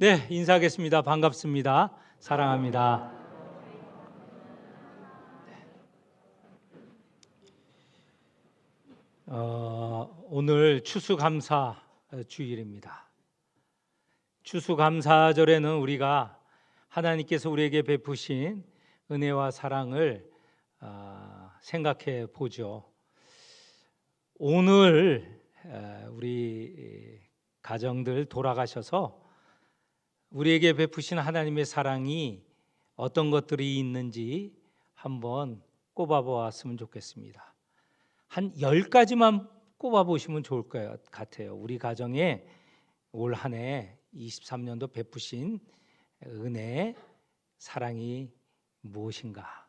네, 인사하겠습니다. 반갑습니다. 사랑합니다. 오늘 추수감사 주일입니다. 추수감사절에는 우리가 하나님께서 우리에게 베푸신 은혜와 사랑을 생각해 보죠. 오늘 우리 가정들 돌아가셔서 우리에게 베푸신 하나님의 사랑이 어떤 것들이 있는지 한번 꼽아보았으면 좋겠습니다. 한 10가지만 꼽아보시면 좋을 것 같아요. 우리 가정에 올 한 해 23년도 베푸신 은혜, 사랑이 무엇인가?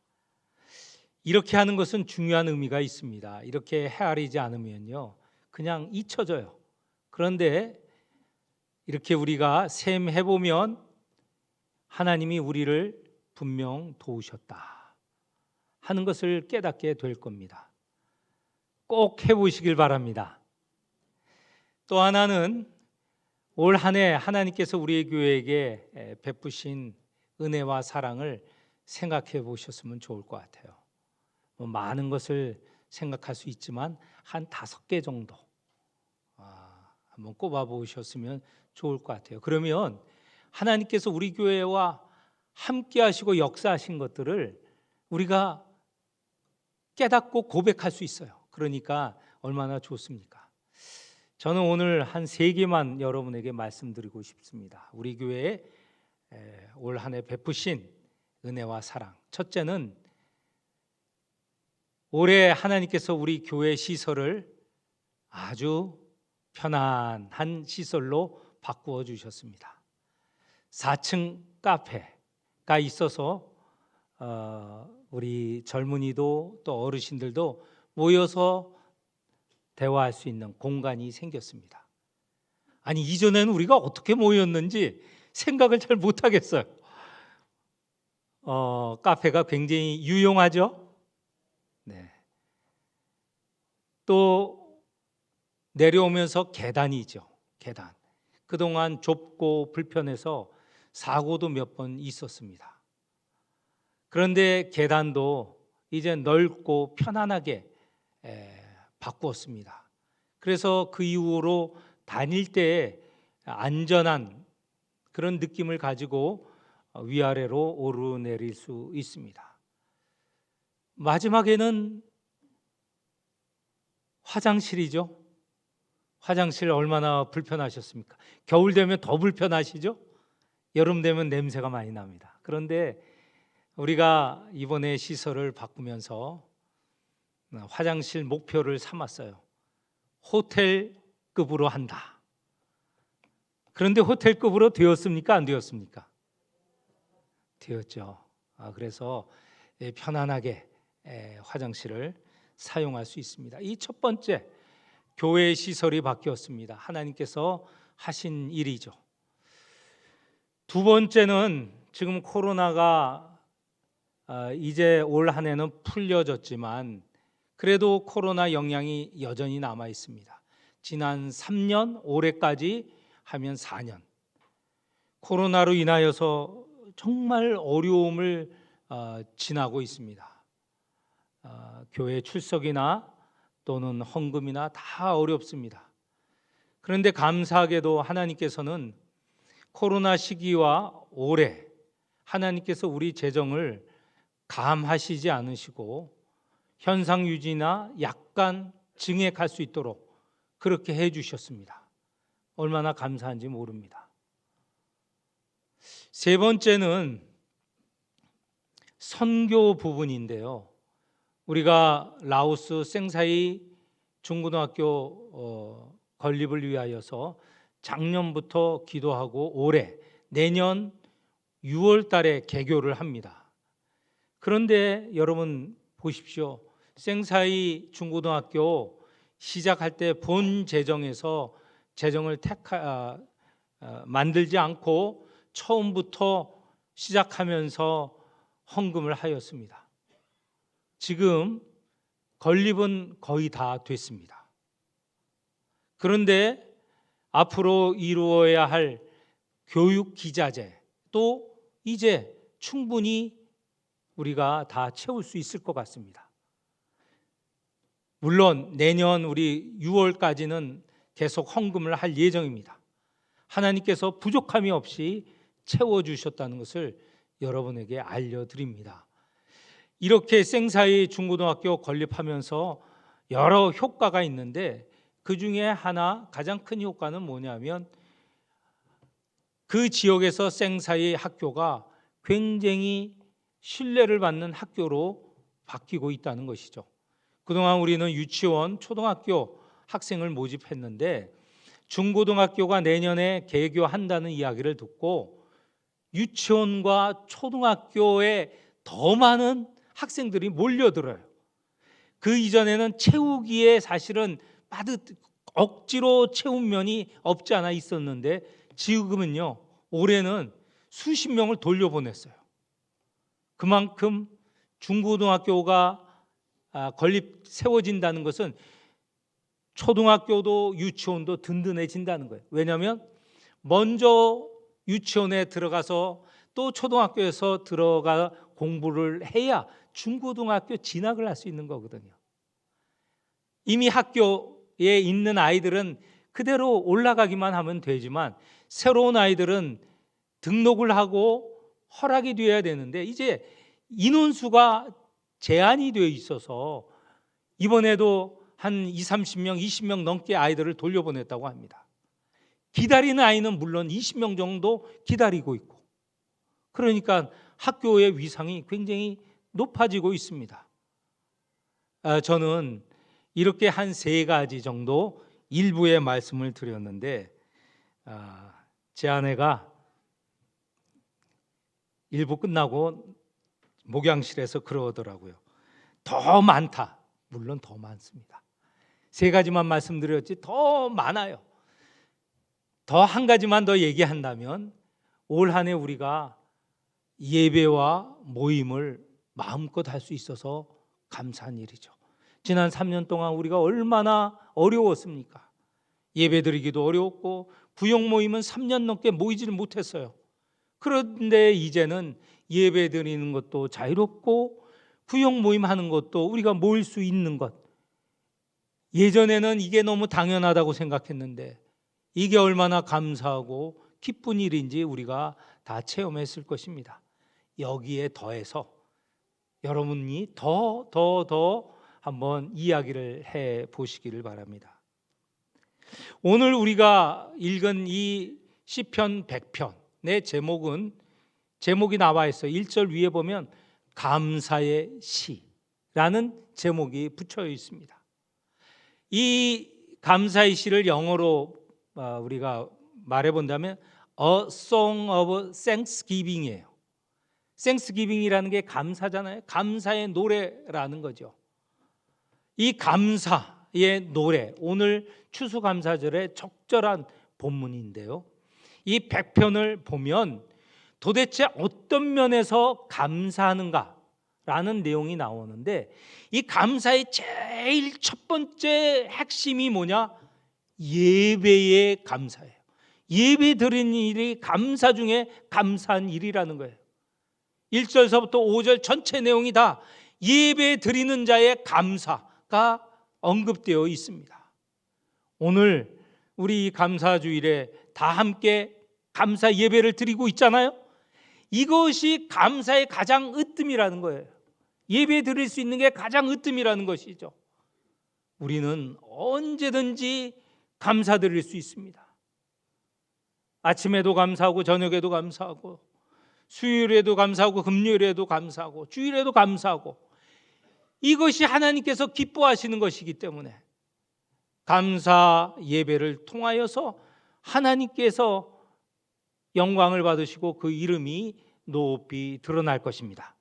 이렇게 하는 것은 중요한 의미가 있습니다. 이렇게 헤아리지 않으면요, 그냥 잊혀져요. 그런데 이렇게 우리가 셈해보면 하나님이 우리를 분명 도우셨다 하는 것을 깨닫게 될 겁니다. 꼭 해보시길 바랍니다. 또 하나는 올 한 해 하나님께서 우리 교회에게 베푸신 은혜와 사랑을 생각해 보셨으면 좋을 것 같아요. 많은 것을 생각할 수 있지만 한 5개 정도 한번 꼽아 보셨으면 좋을 것 같아요. 그러면 하나님께서 우리 교회와 함께 하시고 역사하신 것들을 우리가 깨닫고 고백할 수 있어요. 그러니까 얼마나 좋습니까? 저는 오늘 한 3개만 여러분에게 말씀드리고 싶습니다. 우리 교회에 올 한 해 베푸신 은혜와 사랑. 첫째는 올해 하나님께서 우리 교회 시설을 아주 편안한 시설로 바꾸어 주셨습니다. 4층 카페가 있어서 우리 젊은이도 또 어르신들도 모여서 대화할 수 있는 공간이 생겼습니다. 아니, 이전에는 우리가 어떻게 모였는지 생각을 잘 못하겠어요. 카페가 굉장히 유용하죠. 네. 또 내려오면서 계단이죠. 계단. 그동안 좁고 불편해서 사고도 몇 번 있었습니다. 그런데 계단도 이제 넓고 편안하게 바꾸었습니다. 그래서 그 이후로 다닐 때 안전한 그런 느낌을 가지고 위아래로 오르내릴 수 있습니다. 마지막에는 화장실이죠. 화장실 얼마나 불편하셨습니까? 겨울 되면 더 불편하시죠? 여름 되면 냄새가 많이 납니다. 그런데 우리가 이번에 시설을 바꾸면서 화장실 목표를 삼았어요. 호텔급으로 한다. 그런데 호텔급으로 되었습니까? 안 되었습니까? 되었죠. 그래서 편안하게 화장실을 사용할 수 있습니다. 이 첫 번째, 교회 시설이 바뀌었습니다. 하나님께서 하신 일이죠. 두 번째는 지금 코로나가 이제 올 한 해는 풀려졌지만 그래도 코로나 영향이 여전히 남아 있습니다. 지난 3년, 올해까지 하면 4년. 코로나로 인하여서 정말 어려움을 지나고 있습니다. 교회 출석이나 또는 헌금이나 다 어렵습니다. 그런데 감사하게도 하나님께서는 코로나 시기와 올해 하나님께서 우리 재정을 감하시지 않으시고 현상 유지나 약간 증액할 수 있도록 그렇게 해 주셨습니다. 얼마나 감사한지 모릅니다. 세 번째는 선교 부분인데요. 우리가 라오스 생사이 중고등학교 건립을 위하여서 작년부터 기도하고 올해 내년 6월 달에 개교를 합니다. 그런데 여러분 보십시오. 생사이 중고등학교 시작할 때 본 재정에서 재정을 만들지 않고 처음부터 시작하면서 헌금을 하였습니다. 지금 건립은 거의 다 됐습니다. 그런데 앞으로 이루어야 할 교육 기자재 또 이제 충분히 우리가 다 채울 수 있을 것 같습니다. 물론 내년 우리 6월까지는 계속 헌금을 할 예정입니다. 하나님께서 부족함이 없이 채워주셨다는 것을 여러분에게 알려드립니다. 이렇게 생사의 중고등학교 건립하면서 여러 효과가 있는데 그 중에 하나 가장 큰 효과는 뭐냐면 그 지역에서 생사의 학교가 굉장히 신뢰를 받는 학교로 바뀌고 있다는 것이죠. 그동안 우리는 유치원, 초등학교 학생을 모집했는데 중고등학교가 내년에 개교한다는 이야기를 듣고 유치원과 초등학교에 더 많은 학생들이 몰려들어요. 그 이전에는 채우기에 사실은 억지로 채운 면이 없지 않아 있었는데 지금은요, 올해는 수십 명을 돌려보냈어요. 그만큼 중고등학교가 세워진다는 것은 초등학교도 유치원도 든든해진다는 거예요. 왜냐하면 먼저 유치원에 들어가서 또 초등학교에서 들어가 공부를 해야 중고등학교 진학을 할 수 있는 거거든요. 이미 학교에 있는 아이들은 그대로 올라가기만 하면 되지만 새로운 아이들은 등록을 하고 허락이 되어야 되는데 이제 인원수가 제한이 되어 있어서 이번에도 한 30명, 20명 넘게 아이들을 돌려보냈다고 합니다. 기다리는 아이는 물론 20명 정도 기다리고 있고, 그러니까 학교의 위상이 굉장히 높아지고 있습니다. 저는 이렇게 한 3가지 정도 일부의 말씀을 드렸는데 제 아내가 일부 끝나고 목양실에서 그러더라고요. 더 많다. 물론 더 많습니다. 3가지만 말씀드렸지 더 많아요. 더 한 가지만 더 얘기한다면 올 한 해 우리가 예배와 모임을 마음껏 할 수 있어서 감사한 일이죠. 지난 3년 동안 우리가 얼마나 어려웠습니까? 예배 드리기도 어려웠고 부역 모임은 3년 넘게 모이지를 못했어요. 그런데 이제는 예배 드리는 것도 자유롭고 부역 모임 하는 것도 우리가 모일 수 있는 것. 예전에는 이게 너무 당연하다고 생각했는데 이게 얼마나 감사하고 기쁜 일인지 우리가 다 체험했을 것입니다. 여기에 더해서 여러분이 더 한번 이야기를 해 보시기를 바랍니다. 오늘 우리가 읽은 이 시편 100편의 제목이 나와 있어요. 1절 위에 보면 감사의 시라는 제목이 붙여 있습니다. 이 감사의 시를 영어로 우리가 말해본다면 A Song of Thanksgiving이에요. Thanksgiving이라는 게 감사잖아요. 감사의 노래라는 거죠. 이 감사의 노래, 오늘 추수감사절의 적절한 본문인데요. 이 100편을 보면 도대체 어떤 면에서 감사하는가라는 내용이 나오는데 이 감사의 제일 첫 번째 핵심이 뭐냐? 예배의 감사예요. 예배 드리는 일이 감사 중에 감사한 일이라는 거예요. 1절서부터 5절 전체 내용이 다 예배 드리는 자의 감사가 언급되어 있습니다. 오늘 우리 감사주일에 다 함께 감사 예배를 드리고 있잖아요. 이것이 감사의 가장 으뜸이라는 거예요. 예배 드릴 수 있는 게 가장 으뜸이라는 것이죠. 우리는 언제든지 감사드릴 수 있습니다. 아침에도 감사하고 저녁에도 감사하고 수요일에도 감사하고 금요일에도 감사하고 주일에도 감사하고 이것이 하나님께서 기뻐하시는 것이기 때문에 감사 예배를 통하여서 하나님께서 영광을 받으시고 그 이름이 높이 드러날 것입니다.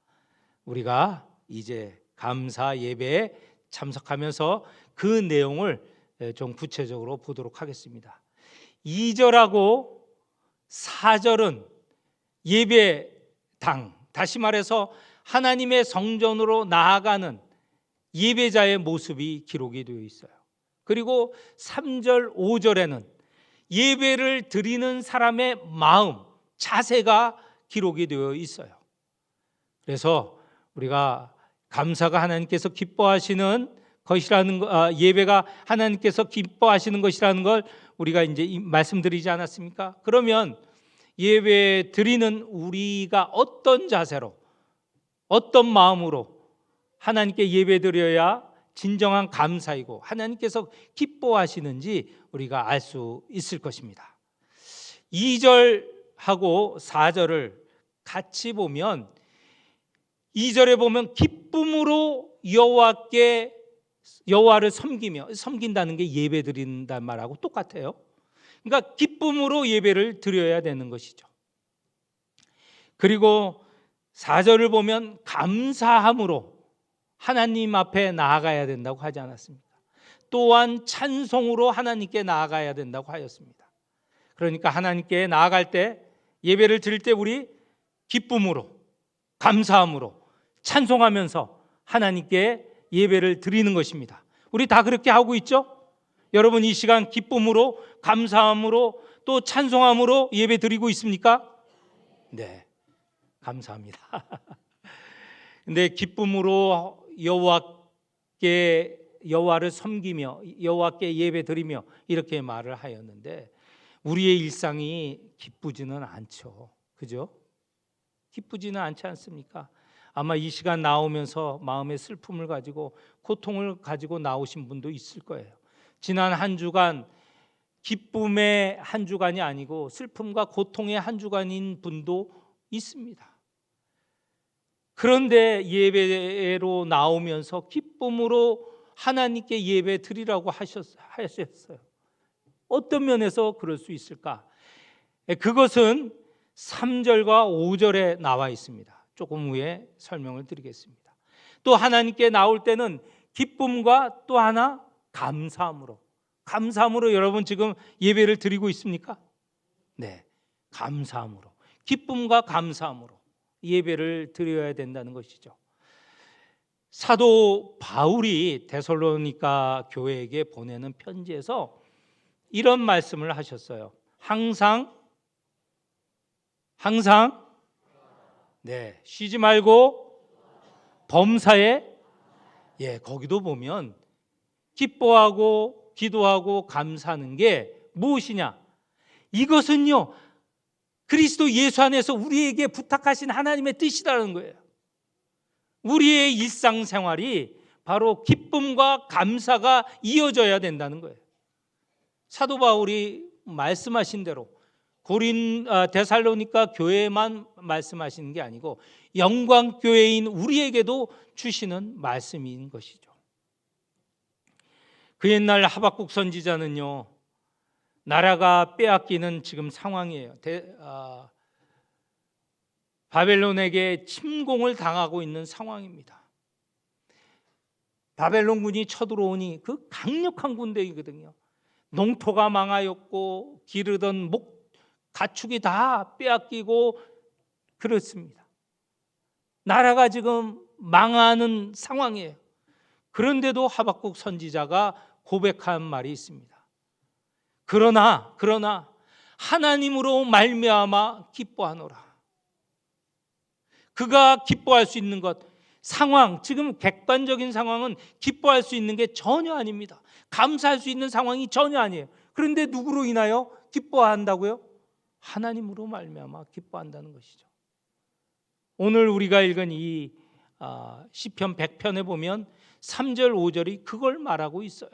우리가 이제 감사 예배에 참석하면서 그 내용을 좀 구체적으로 보도록 하겠습니다. 2절하고 4절은 예배당, 다시 말해서 하나님의 성전으로 나아가는 예배자의 모습이 기록이 되어 있어요. 그리고 3절, 5절에는 예배를 드리는 사람의 마음, 자세가 기록이 되어 있어요. 그래서 우리가 감사가 하나님께서 기뻐하시는 것이라는 예배가 하나님께서 기뻐하시는 것이라는 걸 우리가 이제 말씀드리지 않았습니까? 그러면 예배 드리는 우리가 어떤 자세로, 어떤 마음으로 하나님께 예배 드려야 진정한 감사이고 하나님께서 기뻐하시는지 우리가 알 수 있을 것입니다. 2절하고 4절을 같이 보면 2절에 보면 기쁨으로 여호와를 섬긴다는 게 예배 드린다는 말하고 똑같아요. 그러니까 기쁨으로 예배를 드려야 되는 것이죠. 그리고 4절을 보면 감사함으로 하나님 앞에 나아가야 된다고 하지 않았습니까? 또한 찬송으로 하나님께 나아가야 된다고 하였습니다. 그러니까 하나님께 나아갈 때, 예배를 드릴 때 우리 기쁨으로, 감사함으로 찬송하면서 하나님께 예배를 드리는 것입니다. 우리 다 그렇게 하고 있죠? 여러분 이 시간 기쁨으로, 감사함으로 또 찬송함으로 예배 드리고 있습니까? 네, 감사합니다. 근데 기쁨으로 여호와를 섬기며 여호와께 예배 드리며 이렇게 말을 하였는데 우리의 일상이 기쁘지는 않죠. 그죠? 기쁘지는 않지 않습니까? 아마 이 시간 나오면서 마음의 슬픔을 가지고 고통을 가지고 나오신 분도 있을 거예요. 지난 한 주간 기쁨의 한 주간이 아니고 슬픔과 고통의 한 주간인 분도 있습니다. 그런데 예배로 나오면서 기쁨으로 하나님께 예배 드리라고 하셨어요. 어떤 면에서 그럴 수 있을까? 그것은 3절과 5절에 나와 있습니다. 조금 후에 설명을 드리겠습니다. 또 하나님께 나올 때는 기쁨과 또 하나 감사함으로 여러분 지금 예배를 드리고 있습니까? 네, 감사함으로, 기쁨과 감사함으로 예배를 드려야 된다는 것이죠. 사도 바울이 데살로니가 교회에게 보내는 편지에서 이런 말씀을 하셨어요. 항상 네, 쉬지 말고 범사에, 거기도 보면 기뻐하고 기도하고 감사하는 게 무엇이냐? 이것은요, 그리스도 예수 안에서 우리에게 부탁하신 하나님의 뜻이라는 거예요. 우리의 일상생활이 바로 기쁨과 감사가 이어져야 된다는 거예요. 사도 바울이 말씀하신 대로 데살로니가 교회만 말씀하시는 게 아니고 영광교회인 우리에게도 주시는 말씀인 것이죠. 그 옛날 하박국 선지자는요, 나라가 빼앗기는 지금 상황이에요. 바벨론에게 침공을 당하고 있는 상황입니다. 바벨론군이 쳐들어오니 그 강력한 군대이거든요. 농토가 망하였고 기르던 가축이 다 빼앗기고 그렇습니다. 나라가 지금 망하는 상황이에요. 그런데도 하박국 선지자가 고백한 말이 있습니다. 그러나 하나님으로 말미암아 기뻐하노라. 그가 기뻐할 수 있는 것, 상황, 지금 객관적인 상황은 기뻐할 수 있는 게 전혀 아닙니다. 감사할 수 있는 상황이 전혀 아니에요. 그런데 누구로 인하여 기뻐한다고요? 하나님으로 말미암아 기뻐한다는 것이죠. 오늘 우리가 읽은 이 시편 100편에 보면 3절 5절이 그걸 말하고 있어요.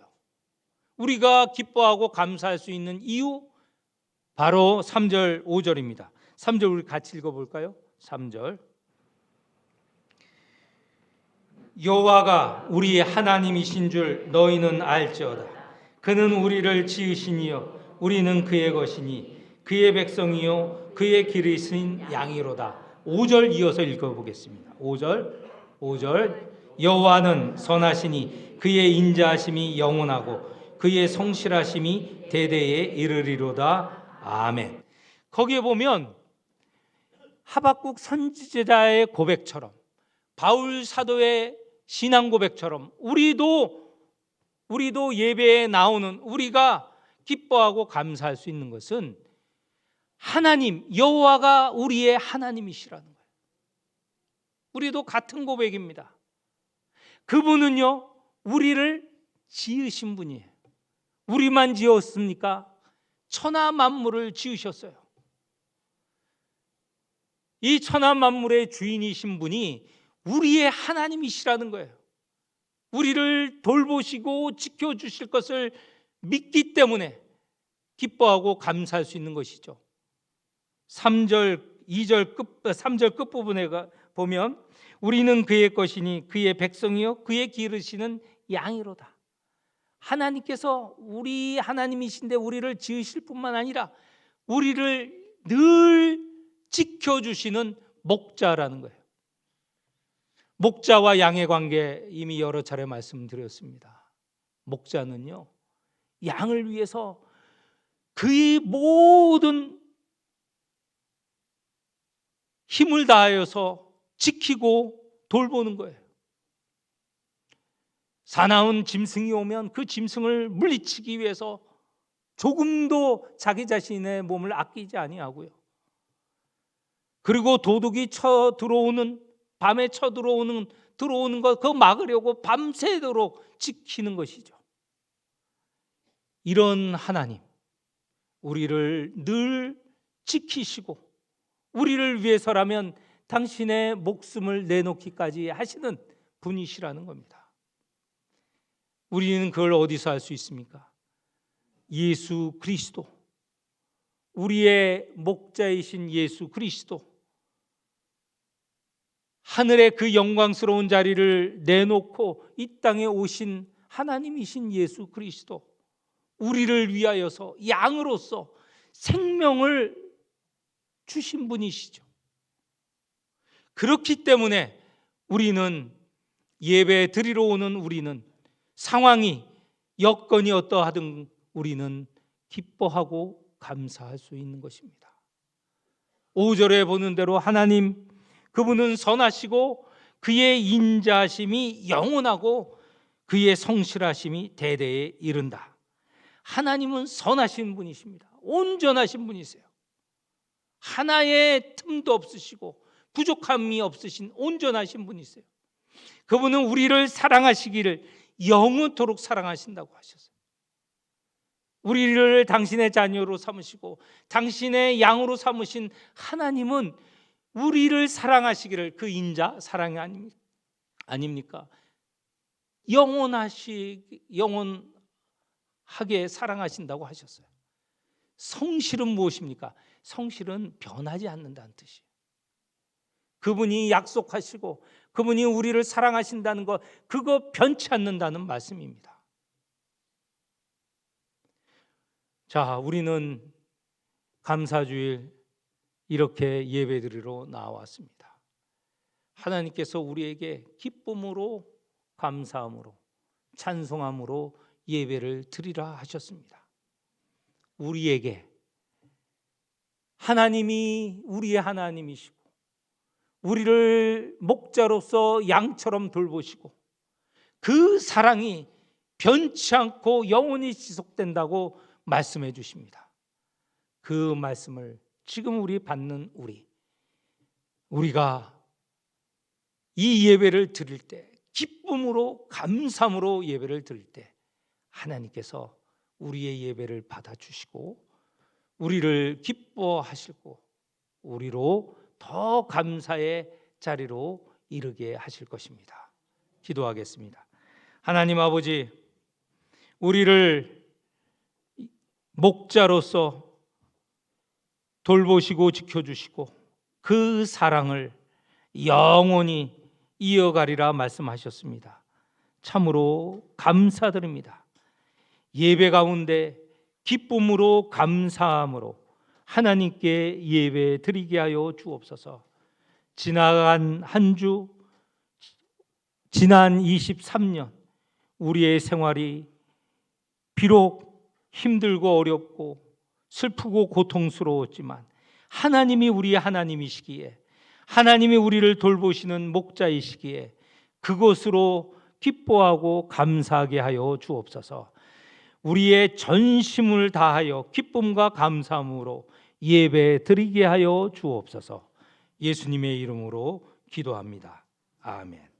우리가 기뻐하고 감사할 수 있는 이유, 바로 3절 5절입니다. 3절 우리 같이 읽어볼까요? 3절 여호와가 우리의 하나님이신 줄 너희는 알지어다. 그는 우리를 지으시니요 우리는 그의 것이니 그의 백성이요 그의 기르신 양이로다. 5절 이어서 읽어보겠습니다. 5절 여호와는 선하시니 그의 인자하심이 영원하고 그의 성실하심이 대대에 이르리로다. 아멘. 거기에 보면 하박국 선지자의 고백처럼, 바울 사도의 신앙 고백처럼 우리도 예배에 나오는, 우리가 기뻐하고 감사할 수 있는 것은 하나님 여호와가 우리의 하나님이시라는 거예요. 우리도 같은 고백입니다. 그분은요 우리를 지으신 분이에요. 우리만 지었습니까? 천하 만물을 지으셨어요. 이 천하 만물의 주인이신 분이 우리의 하나님이시라는 거예요. 우리를 돌보시고 지켜주실 것을 믿기 때문에 기뻐하고 감사할 수 있는 것이죠. 3절 끝부분에 보면 우리는 그의 것이니 그의 백성이요 그의 기르시는 양이로다. 하나님께서 우리 하나님이신데 우리를 지으실 뿐만 아니라 우리를 늘 지켜주시는 목자라는 거예요. 목자와 양의 관계 이미 여러 차례 말씀드렸습니다. 목자는요 양을 위해서 그의 모든 힘을 다하여서 지키고 돌보는 거예요. 사나운 짐승이 오면 그 짐승을 물리치기 위해서 조금도 자기 자신의 몸을 아끼지 아니하고요. 그리고 도둑이 밤에 들어오는 것 그거 막으려고 밤새도록 지키는 것이죠. 이런 하나님, 우리를 늘 지키시고 우리를 위해서라면 당신의 목숨을 내놓기까지 하시는 분이시라는 겁니다. 우리는 그걸 어디서 알 수 있습니까? 예수 그리스도, 우리의 목자이신 예수 그리스도, 하늘의 그 영광스러운 자리를 내놓고 이 땅에 오신 하나님이신 예수 그리스도, 우리를 위하여서 양으로서 생명을 주신 분이시죠. 그렇기 때문에 우리는 예배 드리러 오는 우리는 상황이 여건이 어떠하든 우리는 기뻐하고 감사할 수 있는 것입니다. 5절에 보는 대로 하나님 그분은 선하시고 그의 인자하심이 영원하고 그의 성실하심이 대대에 이른다. 하나님은 선하신 분이십니다. 온전하신 분이세요. 하나의 틈도 없으시고 부족함이 없으신 온전하신 분이세요. 그분은 우리를 사랑하시기를 영원토록 사랑하신다고 하셨어요. 우리를 당신의 자녀로 삼으시고 당신의 양으로 삼으신 하나님은 우리를 사랑하시기를, 그 인자 사랑이 아닙니까? 영원하게 사랑하신다고 하셨어요. 성실은 무엇입니까? 성실은 변하지 않는다는 뜻이에요. 그분이 약속하시고 그분이 우리를 사랑하신다는 것, 그거 변치 않는다는 말씀입니다. 자, 우리는 감사주일 이렇게 예배드리러 나왔습니다. 하나님께서 우리에게 기쁨으로, 감사함으로, 찬송함으로 예배를 드리라 하셨습니다. 우리에게 하나님이 우리의 하나님이시고 우리를 목자로서 양처럼 돌보시고 그 사랑이 변치 않고 영원히 지속된다고 말씀해 주십니다. 그 말씀을 지금 우리 받는 우리가 이 예배를 드릴 때, 기쁨으로 감사함으로 예배를 드릴 때 하나님께서 우리의 예배를 받아주시고 우리를 기뻐하시고 우리로 더 감사의 자리로 이르게 하실 것입니다. 기도하겠습니다. 하나님 아버지, 우리를 목자로서 돌보시고 지켜주시고 그 사랑을 영원히 이어가리라 말씀하셨습니다. 참으로 감사드립니다. 예배 가운데 기쁨으로 감사함으로 하나님께 예배 드리게 하여 주옵소서. 지나간 한 주, 지난 23년 우리의 생활이 비록 힘들고 어렵고 슬프고 고통스러웠지만 하나님이 우리의 하나님이시기에, 하나님이 우리를 돌보시는 목자이시기에 그것으로 기뻐하고 감사하게 하여 주옵소서. 우리의 전심을 다하여 기쁨과 감사함으로 예배 드리게 하여 주옵소서. 예수님의 이름으로 기도합니다. 아멘.